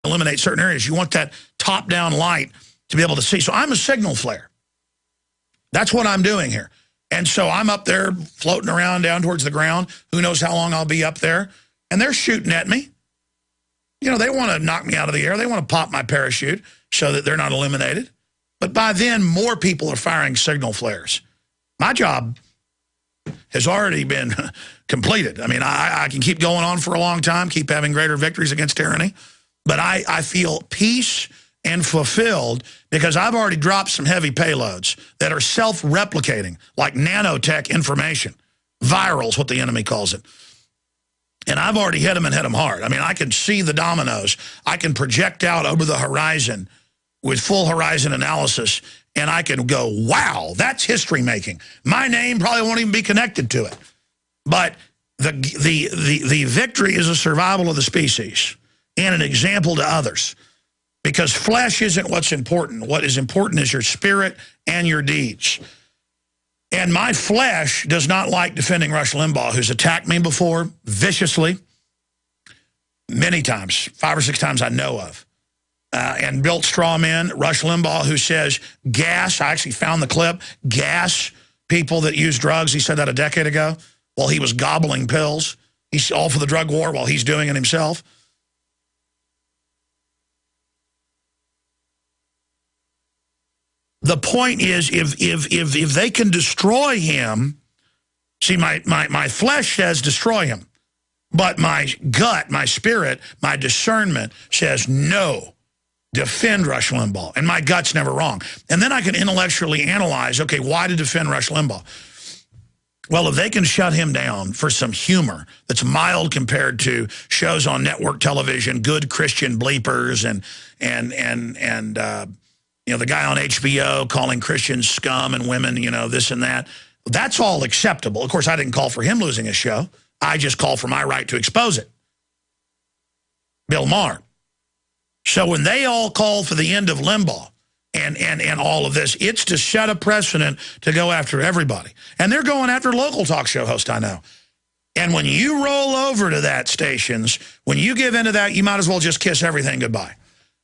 eliminate certain areas. You want that top-down light to be able to see. So I'm a signal flare. That's what I'm doing here. And so I'm up there floating around down towards the ground. Who knows how long I'll be up there. And they're shooting at me. You know, they want to knock me out of the air. They want to pop my parachute so that they're not eliminated. But by then, more people are firing signal flares. My job has already been completed. I mean, I can keep going on for a long time, keep having greater victories against tyranny. But I feel peace and fulfilled because I've already dropped some heavy payloads that are self-replicating, like nanotech information. Viral is what the enemy calls it. And I've already hit them and hit them hard. I mean, I can see the dominoes. I can project out over the horizon with full horizon analysis, and I can go, wow, that's history making. My name probably won't even be connected to it. But the victory is a survival of the species and an example to others. Because flesh isn't what's important. What is important is your spirit and your deeds. And my flesh does not like defending Rush Limbaugh, who's attacked me before viciously, many times, 5 or 6 times I know of, and built straw men. Rush Limbaugh, who says gas, I actually found the clip, gas people that use drugs. He said that a decade ago while he was gobbling pills. He's all for the drug war while he's doing it himself. The point is, if they can destroy him, see, my flesh says destroy him. But my gut, my spirit, my discernment says no, defend Rush Limbaugh. And my gut's never wrong. And then I can intellectually analyze, okay, why to defend Rush Limbaugh? Well, if they can shut him down for some humor that's mild compared to shows on network television, good Christian bleepers, and you know, the guy on HBO calling Christians scum and women, you know, this and that. That's all acceptable. Of course, I didn't call for him losing his show. I just called for my right to expose it. Bill Maher. So when they all call for the end of Limbaugh and all of this, it's to set a precedent to go after everybody. And they're going after local talk show hosts, I know. And when you roll over to that stations, when you give into that, you might as well just kiss everything goodbye.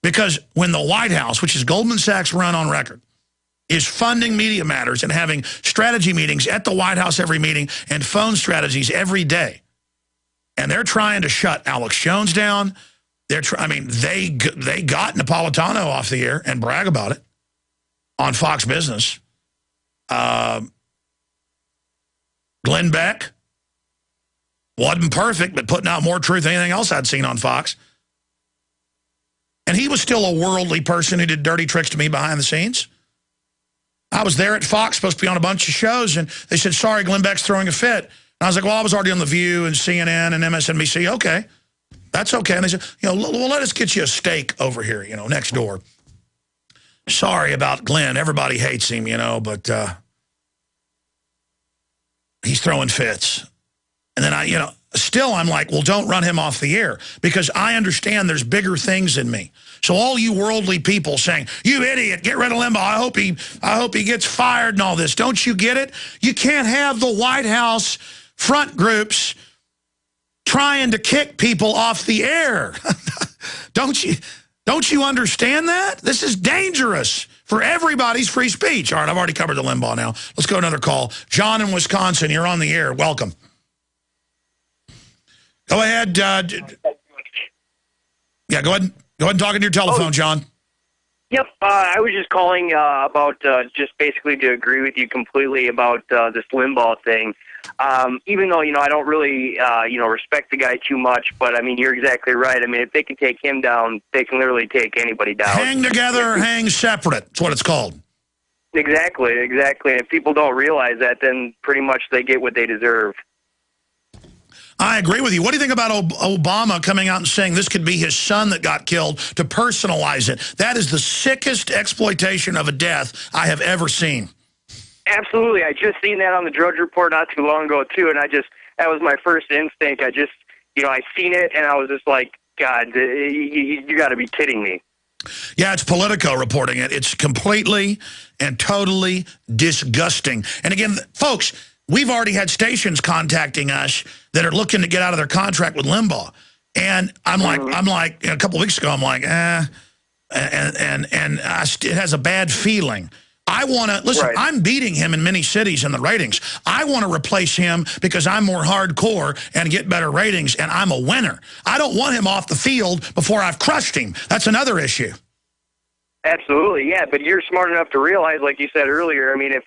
Because when the White House, which is Goldman Sachs run on record, is funding Media Matters and having strategy meetings at the White House every meeting and phone strategies every day, and they're trying to shut Alex Jones down. I mean, they got Napolitano off the air and brag about it on Fox Business. Glenn Beck wasn't perfect, but putting out more truth than anything else I'd seen on Fox. And he was still a worldly person who did dirty tricks to me behind the scenes. I was there at Fox, supposed to be on a bunch of shows, and they said, sorry, Glenn Beck's throwing a fit. And I was like, well, I was already on The View and CNN and MSNBC. Okay, that's okay. And they said, you know, well, let us get you a steak over here, you know, next door. Sorry about Glenn. Everybody hates him, you know, but he's throwing fits. And then you know, still I'm like, well, don't run him off the air because I understand there's bigger things in me. So all you worldly people saying, you idiot, get rid of Limbaugh. I hope he gets fired and all this. Don't you get it? You can't have the White House front groups trying to kick people off the air. Don't you understand that? This is dangerous for everybody's free speech. All right, I've already covered the Limbaugh now. Let's go to another call. John in Wisconsin, you're on the air. Welcome. Go ahead. Yeah, go ahead and talk into your telephone, John. Yep. I was just calling about just basically to agree with you completely about this Limbaugh thing. Even though, you know, I don't really, you know, respect the guy too much, but, I mean, you're exactly right. I mean, if they can take him down, they can literally take anybody down. Hang together or hang separate. That's what it's called. Exactly. If people don't realize that, then pretty much they get what they deserve. I agree with you. What do you think about Obama coming out and saying this could be his son that got killed to personalize it? That is the sickest exploitation of a death I have ever seen. Absolutely. I just seen that on the Drudge Report not too long ago, too, and that was my first instinct. You know, I seen it, and I was just like, God, you got to be kidding me. Yeah, it's Politico reporting it. It's completely and totally disgusting. And again, folks, we've already had stations contacting us that are looking to get out of their contract with Limbaugh. And I'm like, a couple of weeks ago, I'm like, it has a bad feeling. I want to, listen, I'm beating him in many cities in the ratings. I want to replace him because I'm more hardcore and get better ratings, and I'm a winner. I don't want him off the field before I've crushed him. That's another issue. Absolutely, yeah, but you're smart enough to realize, like you said earlier, I mean, if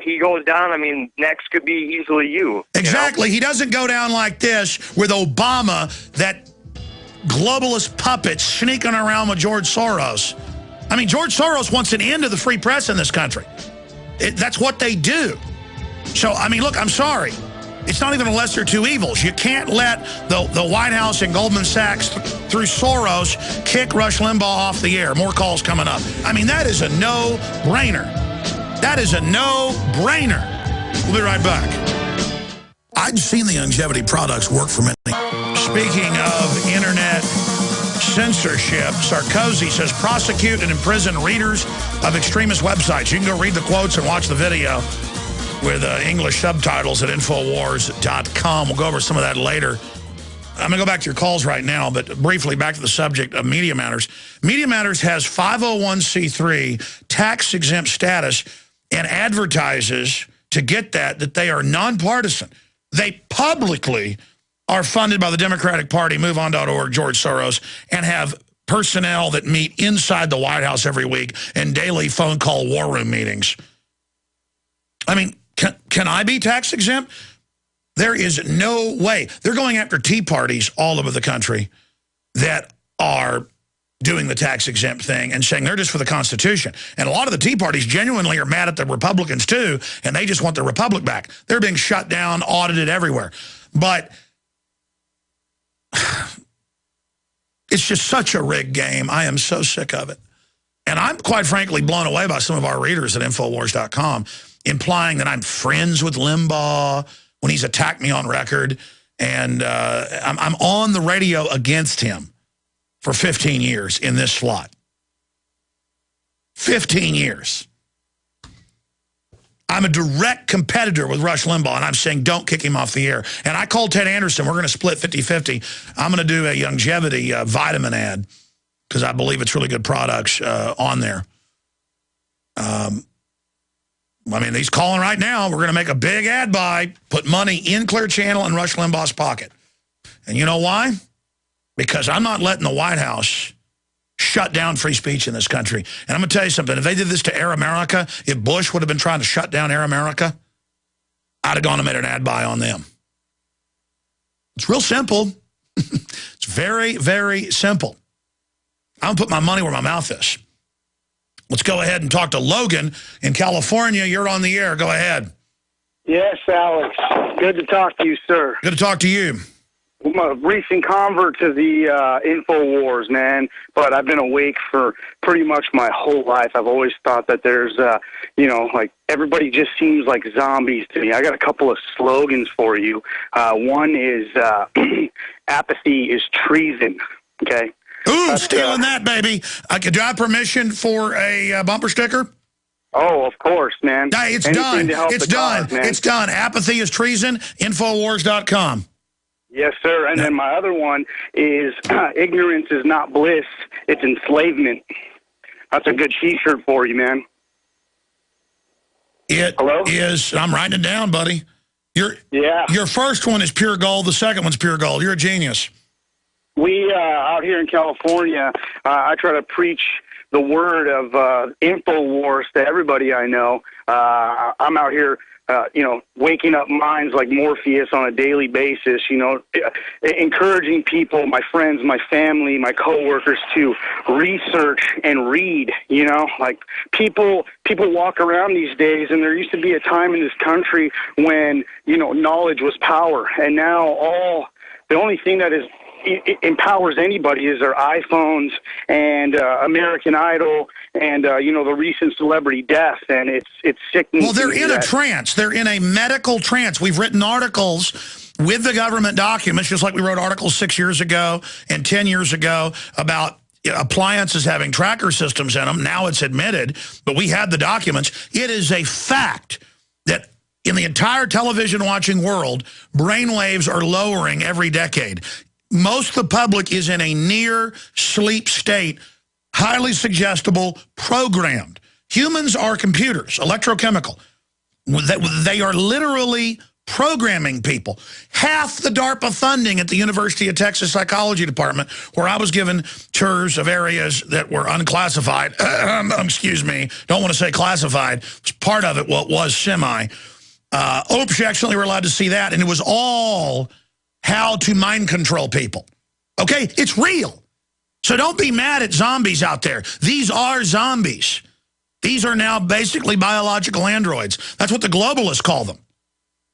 he goes down, I mean, next could be easily you. Exactly. You know? He doesn't go down like this with Obama, that globalist puppet sneaking around with George Soros. I mean, George Soros wants an end to the free press in this country. That's what they do. So, I mean, look, I'm sorry. It's not even a lesser of two evils. You can't let the White House and Goldman Sachs through Soros kick Rush Limbaugh off the air. More calls coming up. I mean, that is a no-brainer. That is a no-brainer. We'll be right back. I've seen the longevity products work for many. Speaking of internet censorship, Sarkozy says prosecute and imprison readers of extremist websites. You can go read the quotes and watch the video with English subtitles at Infowars.com. We'll go over some of that later. I'm going to go back to your calls right now, but briefly back to the subject of Media Matters. Media Matters has 501c3 tax-exempt status and advertises, to get that they are nonpartisan. They publicly are funded by the Democratic Party, MoveOn.org, George Soros, and have personnel that meet inside the White House every week and daily phone call war room meetings. I mean, can I be tax exempt? There is no way. They're going after tea parties all over the country that are doing the tax exempt thing and saying they're just for the Constitution. And a lot of the tea parties genuinely are mad at the Republicans too, and they just want the Republic back. They're being shut down, audited everywhere. But it's just such a rigged game. I am so sick of it. And I'm quite frankly blown away by some of our readers at Infowars.com implying that I'm friends with Limbaugh when he's attacked me on record. And I'm on the radio against him for 15 years in this slot. 15 years. I'm a direct competitor with Rush Limbaugh, and I'm saying don't kick him off the air. And I called Ted Anderson. We're going to split 50-50. I'm going to do a longevity vitamin ad because I believe it's really good products on there. I mean, he's calling right now. We're going to make a big ad buy, put money in Clear Channel and Rush Limbaugh's pocket. And you know why? Because I'm not letting the White House shut down free speech in this country. And I'm going to tell you something. If they did this to Air America, if Bush would have been trying to shut down Air America, I'd have gone and made an ad buy on them. It's real simple. It's very, very simple. I'm going to put my money where my mouth is. Let's go ahead and talk to Logan in California. You're on the air. Go ahead. Yes, Alex. Good to talk to you, sir. Good to talk to you. I'm a recent convert to the InfoWars, man, but I've been awake for pretty much my whole life. I've always thought that there's, you know, like everybody just seems like zombies to me. I got a couple of slogans for you. One is apathy is treason, okay? Ooh, stealing that, baby. Do I have permission for a bumper sticker? Oh, of course, man. Hey, it's done. It's done. It's done. Apathy is treason, Infowars.com. Yes, sir. And then my other one is ignorance is not bliss, it's enslavement. That's a good T-shirt for you, man. It is. I'm writing it down, buddy. Your first one is pure gold. The second one's pure gold. You're a genius. We, out here in California, I try to preach the word of InfoWars to everybody I know. I'm out here, you know, waking up minds like Morpheus on a daily basis, you know, encouraging people, my friends, my family, my coworkers to research and read, you know, like people walk around these days, and there used to be a time in this country when, you know, knowledge was power, and now the only thing that it empowers anybody is their iPhones and American Idol and, you know, the recent celebrity death, and it's sickening. Well, they're in a trance. They're in a medical trance. We've written articles with the government documents, just like we wrote articles 6 years ago and 10 years ago about appliances having tracker systems in them. Now it's admitted, but we had the documents. It is a fact that in the entire television watching world, brainwaves are lowering every decade. most of the public is in a near sleep state, highly suggestible, programmed. Humans are computers, electrochemical. They are literally programming people. Half the DARPA funding at the University of Texas Psychology Department, where I was given tours of areas that were unclassified, excuse me, don't want to say classified, part of it was semi. Oops, you actually were allowed to see that, and it was all how to mind control people. Okay, it's real. So don't be mad at zombies out there. These are zombies. These are now basically biological androids. That's what the globalists call them.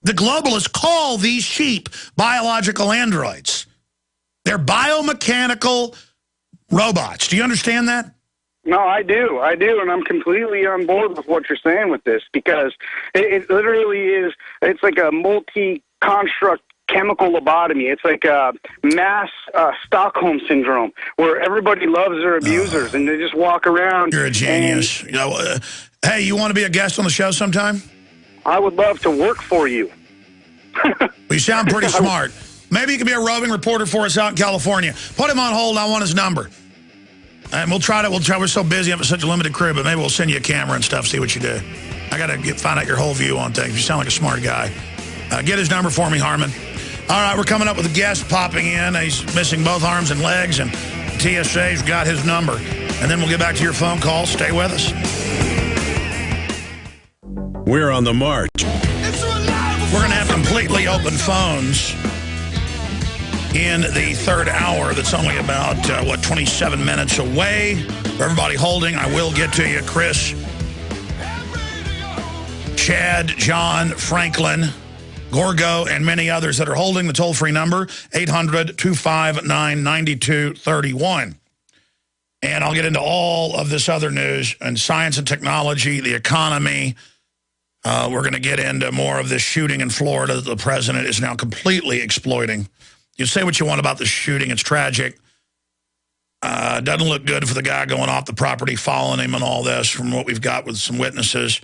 The globalists call these sheep biological androids. They're biomechanical robots. Do you understand that? No, I do, and I'm completely on board with what you're saying with this, because it literally is, it's like a multi-construct chemical lobotomy. It's like a mass Stockholm syndrome, where everybody loves their abusers, and they just walk around. You're a genius. You know, hey, you want to be a guest on the show sometime? I would love to work for you. Well, you sound pretty smart. Maybe you could be a roving reporter for us out in California. Put him on hold. I want his number. And we'll try. We're so busy having such a limited crew, but maybe we'll send you a camera and stuff, see what you do. I got to find out your whole view on things. You sound like a smart guy. Get his number for me, Harmon. All right, we're coming up with a guest popping in. He's missing both arms and legs, and TSA's got his number. And then we'll get back to your phone call. Stay with us. We're on the march. We're going to have completely open phones in the third hour. That's only about, 27 minutes away. For everybody holding, I will get to you. Chris, Chad, John, Franklin, Gorgo, and many others that are holding the toll-free number, 800-259-9231. And I'll get into all of this other news and science and technology, the economy. We're going to get into more of this shooting in Florida that the president is now completely exploiting. You say what you want about the shooting. It's tragic. Doesn't look good for the guy going off the property, following him and all this from what we've got with some witnesses.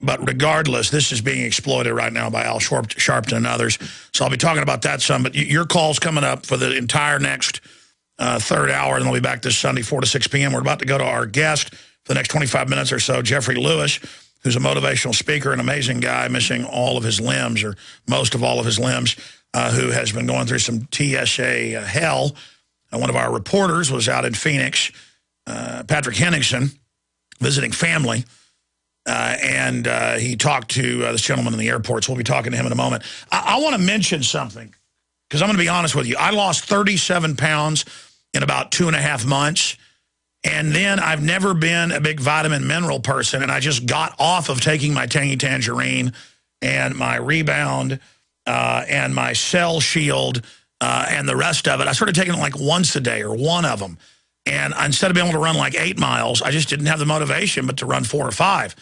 But regardless, this is being exploited right now by Al Sharpton and others. So I'll be talking about that some. But your call's coming up for the entire next third hour, and we'll be back this Sunday, 4 to 6 p.m. We're about to go to our guest for the next 25 minutes or so, Jeffrey Lewis, who's a motivational speaker, an amazing guy, missing all of his limbs, or most of all of his limbs, who has been going through some TSA hell. One of our reporters was out in Phoenix, Patrick Henningsen, visiting family, and he talked to this gentleman in the airport, so we'll be talking to him in a moment. I want to mention something, because I'm going to be honest with you. I lost 37 pounds in about 2.5 months. And then I've never been a big vitamin mineral person, and I just got off of taking my Tangy Tangerine and my Rebound and my Cell Shield and the rest of it. I started taking it like once a day, or one of them. And instead of being able to run like 8 miles, I just didn't have the motivation but to run 4 or 5.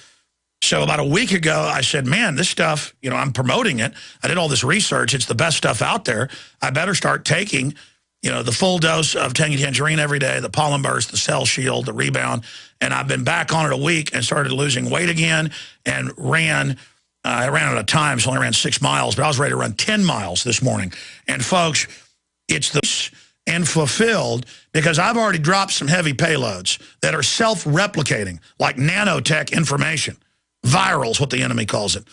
So about a week ago, I said, man, this stuff, you know, I'm promoting it. I did all this research. It's the best stuff out there. I better start taking, you know, the full dose of Tangy Tangerine every day, the Pollen Burst, the Cell Shield, the Rebound. And I've been back on it a week and started losing weight again, and I ran out of time, so I only ran 6 miles, but I was ready to run 10 miles this morning. And folks, it's this and fulfilled, because I've already dropped some heavy payloads that are self-replicating, like nanotech information. Viral is what the enemy calls it.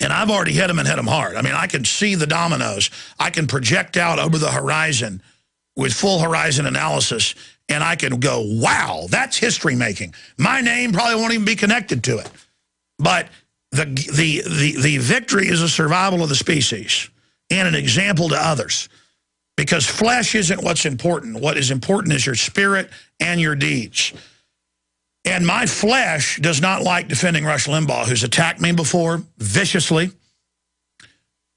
And I've already hit them and hit them hard. I mean, I can see the dominoes. I can project out over the horizon with full horizon analysis, and I can go, wow, that's history making. My name probably won't even be connected to it. But the victory is a survival of the species and an example to others. Because flesh isn't what's important. What is important is your spirit and your deeds. And my flesh does not like defending Rush Limbaugh, who's attacked me before viciously,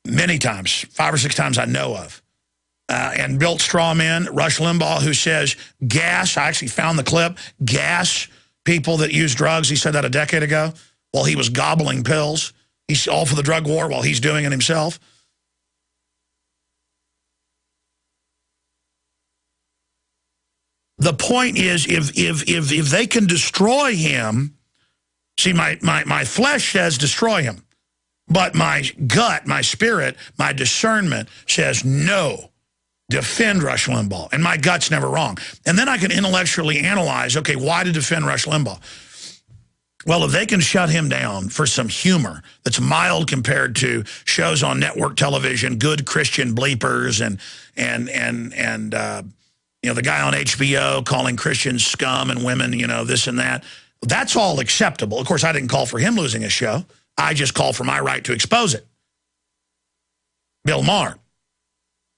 many times, 5 or 6 times I know of, and built straw men. Rush Limbaugh, who says gas, I actually found the clip, gas people that use drugs. He said that a decade ago while he was gobbling pills. He's all for the drug war while he's doing it himself. The point is, if they can destroy him, see, my flesh says destroy him, but my gut, my spirit, my discernment says no. defend Rush Limbaugh, and my gut's never wrong. And then I can intellectually analyze, okay, why to defend Rush Limbaugh? Well, if they can shut him down for some humor that's mild compared to shows on network television, good Christian bleepers, and you know, the guy on HBO calling Christians scum and women, you know, this and that, that's all acceptable. Of course, I didn't call for him losing his show. I just called for my right to expose it. Bill Maher.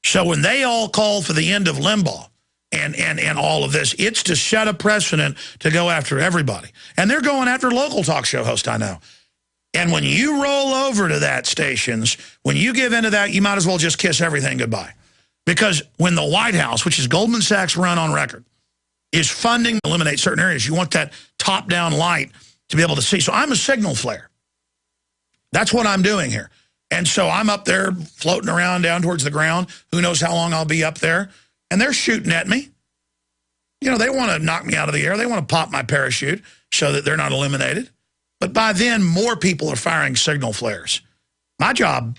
So when they all call for the end of Limbaugh and all of this, it's to set a precedent to go after everybody. And they're going after local talk show hosts, I know. And when you roll over to that stations, when you give into that, you might as well just kiss everything goodbye. Because when the White House, which is Goldman Sachs run on record, is funding to eliminate certain areas, you want that top-down light to be able to see. So I'm a signal flare. That's what I'm doing here. And so I'm up there floating around down towards the ground. Who knows how long I'll be up there. And they're shooting at me. You know, they want to knock me out of the air. They want to pop my parachute so that they're not eliminated. But by then, more people are firing signal flares. My job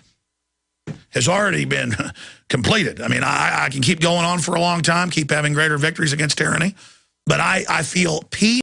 has already been completed. I mean, I can keep going on for a long time, keep having greater victories against tyranny. But I feel peace.